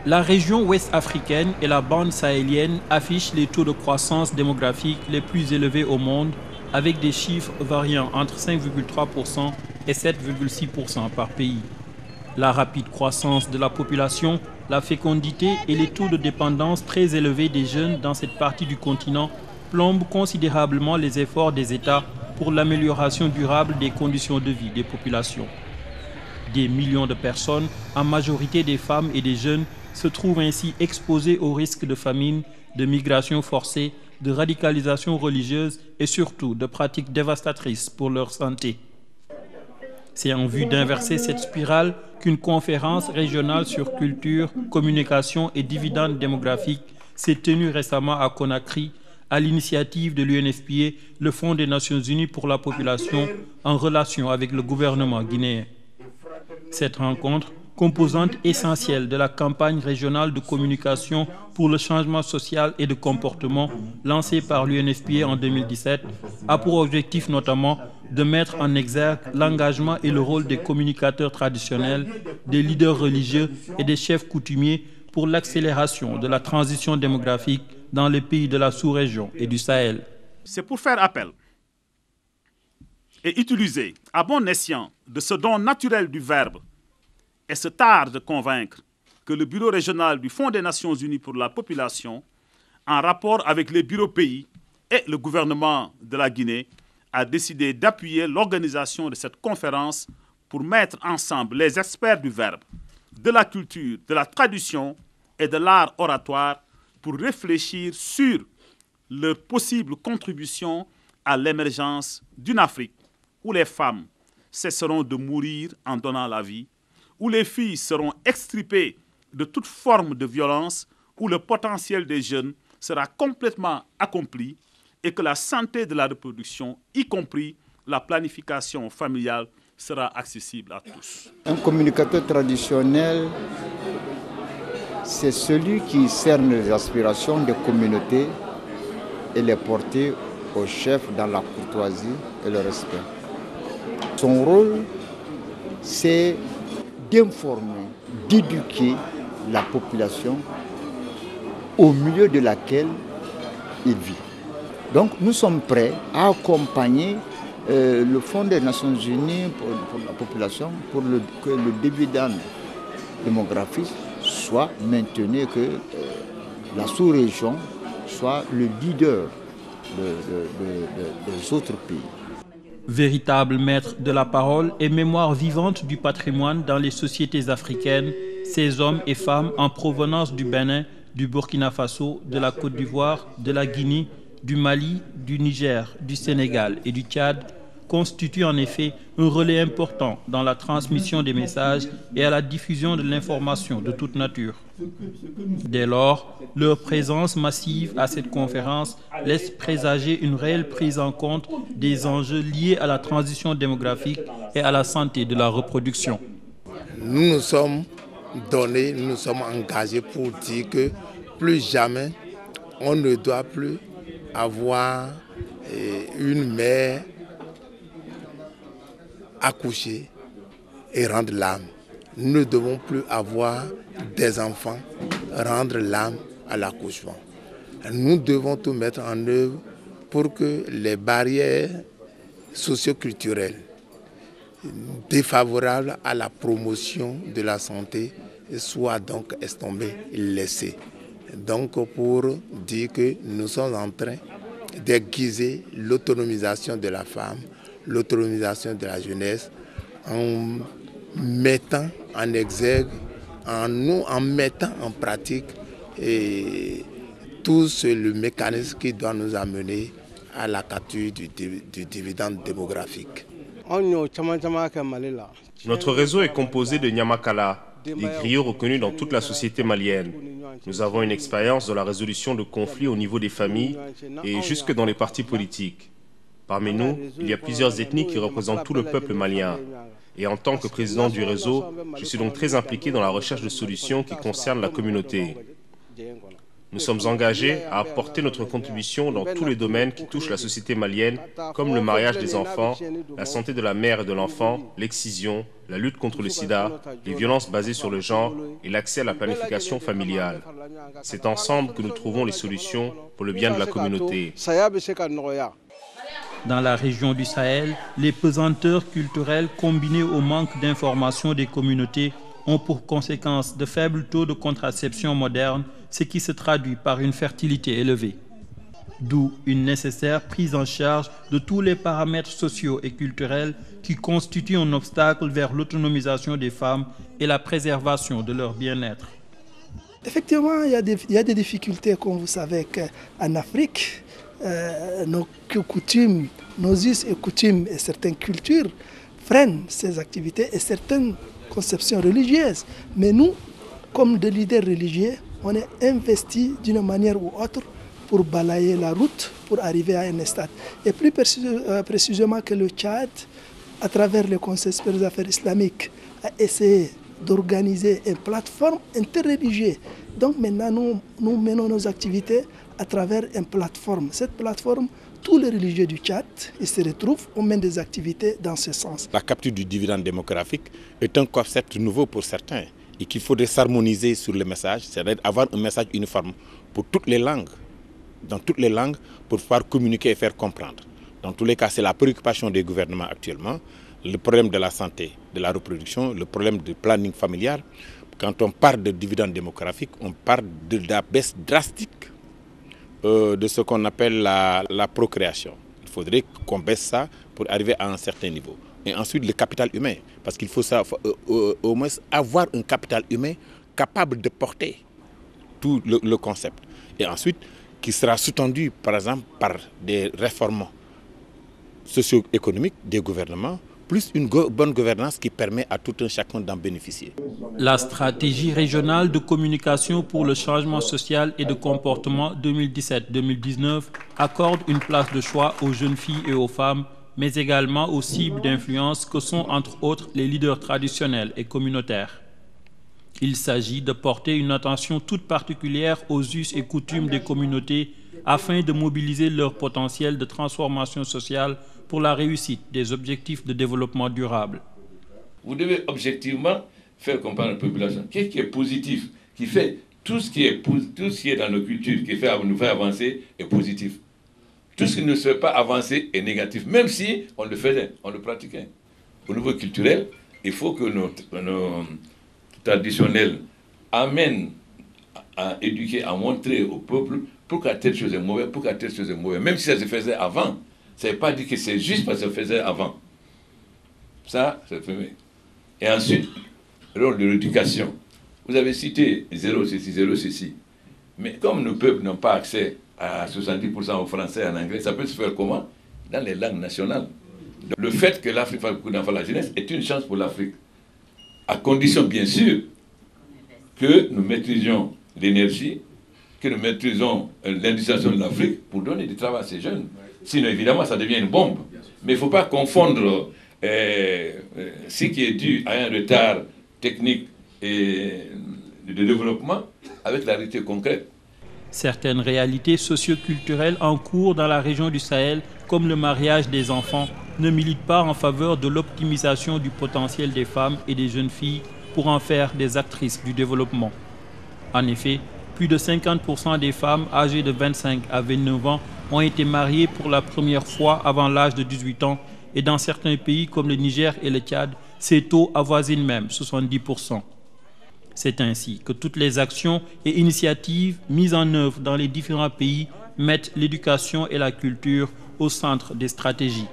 La région ouest africaine et la bande sahélienne affichent les taux de croissance démographique les plus élevés au monde, avec des chiffres variant entre 5,3% et 7,6% par pays. La rapide croissance de la population, la fécondité et les taux de dépendance très élevés des jeunes dans cette partie du continent plombent considérablement les efforts des États pour l'amélioration durable des conditions de vie des populations. Des millions de personnes, en majorité des femmes et des jeunes, se trouvent ainsi exposées aux risques de famine, de migration forcée, de radicalisation religieuse et surtout de pratiques dévastatrices pour leur santé. C'est en vue d'inverser cette spirale qu'une conférence régionale sur culture, communication et dividendes démographiques s'est tenue récemment à Conakry à l'initiative de l'UNFPA, le Fonds des Nations Unies pour la population, en relation avec le gouvernement guinéen. Cette rencontre, composante essentielle de la campagne régionale de communication pour le changement social et de comportement lancée par l'UNFPA en 2017, a pour objectif notamment de mettre en exergue l'engagement et le rôle des communicateurs traditionnels, des leaders religieux et des chefs coutumiers pour l'accélération de la transition démographique dans les pays de la sous-région et du Sahel. C'est pour faire appel et utiliser à bon escient de ce don naturel du Verbe et se tard de convaincre que le bureau régional du Fonds des Nations Unies pour la population, en rapport avec les bureaux pays et le gouvernement de la Guinée, a décidé d'appuyer l'organisation de cette conférence pour mettre ensemble les experts du Verbe, de la culture, de la tradition et de l'art oratoire pour réfléchir sur leur possible contribution à l'émergence d'une Afrique où les femmes cesseront de mourir en donnant la vie, où les filles seront extirpées de toute forme de violence, où le potentiel des jeunes sera complètement accompli et que la santé de la reproduction, y compris la planification familiale, sera accessible à tous. Un communicateur traditionnel, c'est celui qui cerne les aspirations des communautés et les porter au chef dans la courtoisie et le respect. Son rôle, c'est d'informer, d'éduquer la population au milieu de laquelle il vit. Donc nous sommes prêts à accompagner le Fonds des Nations Unies pour la population pour que le dividende démographique soit maintenu, que la sous-région soit le leader des autres pays. Véritable maître de la parole et mémoire vivante du patrimoine dans les sociétés africaines, ces hommes et femmes en provenance du Bénin, du Burkina Faso, de la Côte d'Ivoire, de la Guinée, du Mali, du Niger, du Sénégal et du Tchad constituent en effet un relais important dans la transmission des messages et à la diffusion de l'information de toute nature. Dès lors, leur présence massive à cette conférence laisse présager une réelle prise en compte des enjeux liés à la transition démographique et à la santé de la reproduction. Nous nous sommes donnés, nous nous sommes engagés pour dire que plus jamais on ne doit plus avoir une mère accoucher et rendre l'âme. Nous ne devons plus avoir des enfants rendre l'âme à l'accouchement. Nous devons tout mettre en œuvre pour que les barrières socio-culturelles défavorables à la promotion de la santé soient donc estompées et laissées. Donc pour dire que nous sommes en train d'aiguiser l'autonomisation de la femme, l'autonomisation de la jeunesse, en mettant en exergue, en mettant en pratique tout le mécanisme qui doit nous amener à la capture du dividende démographique. Notre réseau est composé de Nyamakala, des griots reconnus dans toute la société malienne. Nous avons une expérience dans la résolution de conflits au niveau des familles et jusque dans les partis politiques. Parmi nous, il y a plusieurs ethnies qui représentent tout le peuple malien. Et en tant que président du réseau, je suis donc très impliqué dans la recherche de solutions qui concernent la communauté. Nous sommes engagés à apporter notre contribution dans tous les domaines qui touchent la société malienne, comme le mariage des enfants, la santé de la mère et de l'enfant, l'excision, la lutte contre le sida, les violences basées sur le genre et l'accès à la planification familiale. C'est ensemble que nous trouvons les solutions pour le bien de la communauté. Dans la région du Sahel, les pesanteurs culturelles combinées au manque d'information des communautés ont pour conséquence de faibles taux de contraception moderne, ce qui se traduit par une fertilité élevée. D'où une nécessaire prise en charge de tous les paramètres sociaux et culturels qui constituent un obstacle vers l'autonomisation des femmes et la préservation de leur bien-être. Effectivement, il y a des difficultés, comme vous savez, en Afrique. Nos coutumes, nos us et coutumes et certaines cultures freinent ces activités et certaines conceptions religieuses. Mais nous, comme des leaders religieux, on est investis d'une manière ou autre pour balayer la route, pour arriver à un stade. Et plus précisément que le Tchad, à travers le Conseil supérieur des affaires islamiques, a essayé d'organiser une plateforme interreligieuse. Donc maintenant, nous menons nos activités à travers une plateforme. Cette plateforme, tous les religieux du Tchad ils se retrouvent, on mène des activités dans ce sens. La capture du dividende démographique est un concept nouveau pour certains et qu'il faudrait s'harmoniser sur le message, c'est-à-dire avoir un message uniforme pour toutes les langues, dans toutes les langues, pour pouvoir communiquer et faire comprendre. Dans tous les cas, c'est la préoccupation des gouvernements actuellement, le problème de la santé, de la reproduction, le problème du planning familial. Quand on parle de dividende démographique, on parle de la baisse drastique de ce qu'on appelle la procréation. Il faudrait qu'on baisse ça pour arriver à un certain niveau. Et ensuite, le capital humain, parce qu'il faut au moins avoir un capital humain capable de porter tout le concept. Et ensuite, qui sera sous-tendu, par exemple, par des réformes socio-économiques des gouvernements, plus une bonne gouvernance qui permet à tout un chacun d'en bénéficier. La stratégie régionale de communication pour le changement social et de comportement 2017-2019 accorde une place de choix aux jeunes filles et aux femmes, mais également aux cibles d'influence que sont entre autres les leaders traditionnels et communautaires. Il s'agit de porter une attention toute particulière aux us et coutumes des communautés afin de mobiliser leur potentiel de transformation sociale pour la réussite des objectifs de développement durable. Vous devez objectivement faire comprendre à la population qu'est-ce qui est positif, qui fait tout ce qui est dans nos cultures, qui fait nous faire avancer est positif. Tout ce qui ne se fait pas avancer est négatif, même si on le faisait, on le pratiquait. Au niveau culturel, il faut que nos traditionnels amènent à éduquer, à montrer au peuple pourquoi telle chose est mauvaise, pourquoi telle chose est mauvaise, même si ça se faisait avant. Ça ne veut pas dire que c'est juste parce que ça se faisait avant. Ça, c'est le premier. Et ensuite, le rôle de l'éducation. Vous avez cité zéro ceci. Mais comme nos peuples n'ont pas accès à 70% au français et en anglais, ça peut se faire comment? Dans les langues nationales. Le fait que l'Afrique fasse beaucoup d'enfants à la jeunesse est une chance pour l'Afrique. À condition, bien sûr, que nous maîtrisions l'énergie, que nous maîtrisons l'industrialisation de l'Afrique pour donner du travail à ces jeunes. Sinon, évidemment, ça devient une bombe. Mais il ne faut pas confondre ce qui est dû à un retard technique et de développement avec la réalité concrète. Certaines réalités socio-culturelles en cours dans la région du Sahel, comme le mariage des enfants, ne militent pas en faveur de l'optimisation du potentiel des femmes et des jeunes filles pour en faire des actrices du développement. En effet, plus de 50% des femmes âgées de 25 à 29 ans ont été mariées pour la première fois avant l'âge de 18 ans et dans certains pays comme le Niger et le Tchad, ces taux avoisinent même 70%. C'est ainsi que toutes les actions et initiatives mises en œuvre dans les différents pays mettent l'éducation et la culture au centre des stratégies.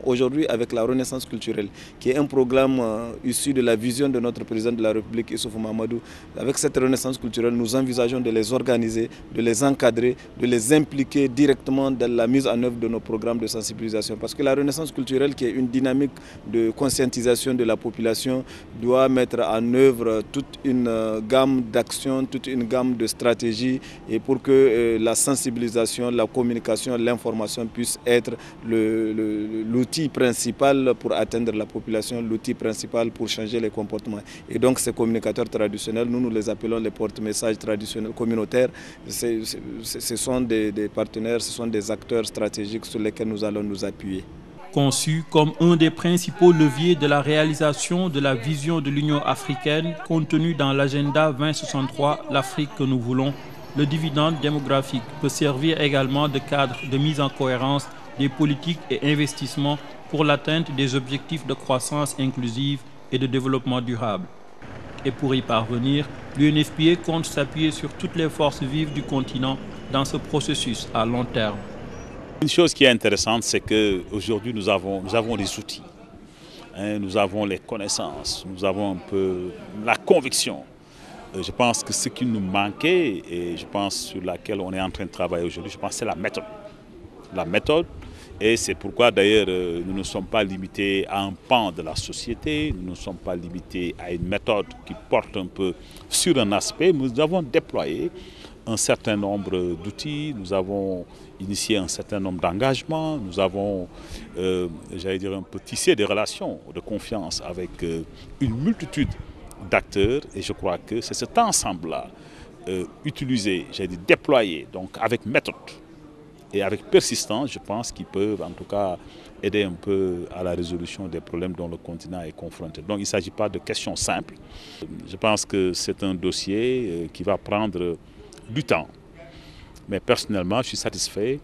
Aujourd'hui, avec la Renaissance culturelle, qui est un programme issu de la vision de notre président de la République, Issoufou Mahamadou, avec cette Renaissance culturelle, nous envisageons de les organiser, de les encadrer, de les impliquer directement dans la mise en œuvre de nos programmes de sensibilisation. Parce que la Renaissance culturelle, qui est une dynamique de conscientisation de la population, doit mettre en œuvre toute une gamme d'actions, toute une gamme de stratégies, et pour que la sensibilisation, la communication, l'information puissent être l'outil l'outil principal pour atteindre la population, l'outil principal pour changer les comportements. Et donc ces communicateurs traditionnels, nous les appelons les porte-messages traditionnels communautaires. Ce sont des partenaires, ce sont des acteurs stratégiques sur lesquels nous allons nous appuyer. Conçu comme un des principaux leviers de la réalisation de la vision de l'Union africaine contenue dans l'agenda 2063, l'Afrique que nous voulons, le dividende démographique peut servir également de cadre de mise en cohérence des politiques et investissements pour l'atteinte des objectifs de croissance inclusive et de développement durable. Et pour y parvenir, l'UNFPA compte s'appuyer sur toutes les forces vives du continent dans ce processus à long terme. Une chose qui est intéressante, c'est qu'aujourd'hui nous avons les outils, nous avons les connaissances, nous avons un peu la conviction. Je pense que ce qui nous manquait, et je pense sur laquelle on est en train de travailler aujourd'hui, je pense que c'est la méthode. La méthode, et c'est pourquoi d'ailleurs nous ne sommes pas limités à un pan de la société, nous ne sommes pas limités à une méthode qui porte un peu sur un aspect. Nous avons déployé un certain nombre d'outils, nous avons initié un certain nombre d'engagements, nous avons, j'allais dire, un peu tissé des relations de confiance avec une multitude d'acteurs, et je crois que c'est cet ensemble-là, utilisé, j'ai dit déployé, donc avec méthode et avec persistance, je pense qu'ils peuvent en tout cas aider un peu à la résolution des problèmes dont le continent est confronté. Donc il ne s'agit pas de questions simples. Je pense que c'est un dossier qui va prendre du temps. Mais personnellement, je suis satisfait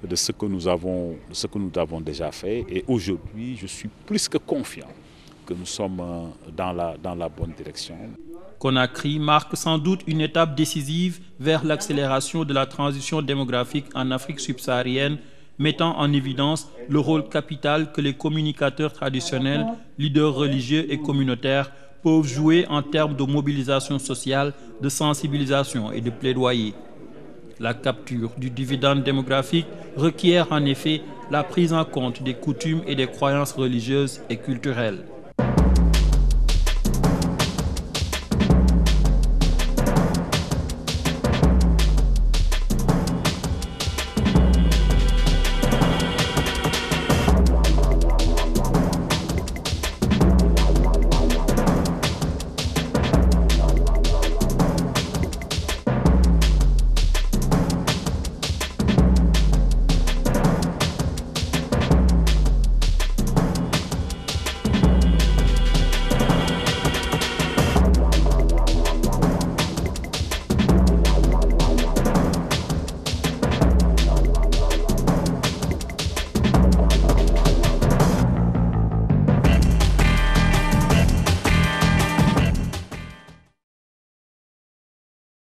de ce que nous avons déjà fait, et aujourd'hui, je suis plus que confiant que nous sommes dans la bonne direction. Conakry marque sans doute une étape décisive vers l'accélération de la transition démographique en Afrique subsaharienne, mettant en évidence le rôle capital que les communicateurs traditionnels, leaders religieux et communautaires peuvent jouer en termes de mobilisation sociale, de sensibilisation et de plaidoyer. La capture du dividende démographique requiert en effet la prise en compte des coutumes et des croyances religieuses et culturelles.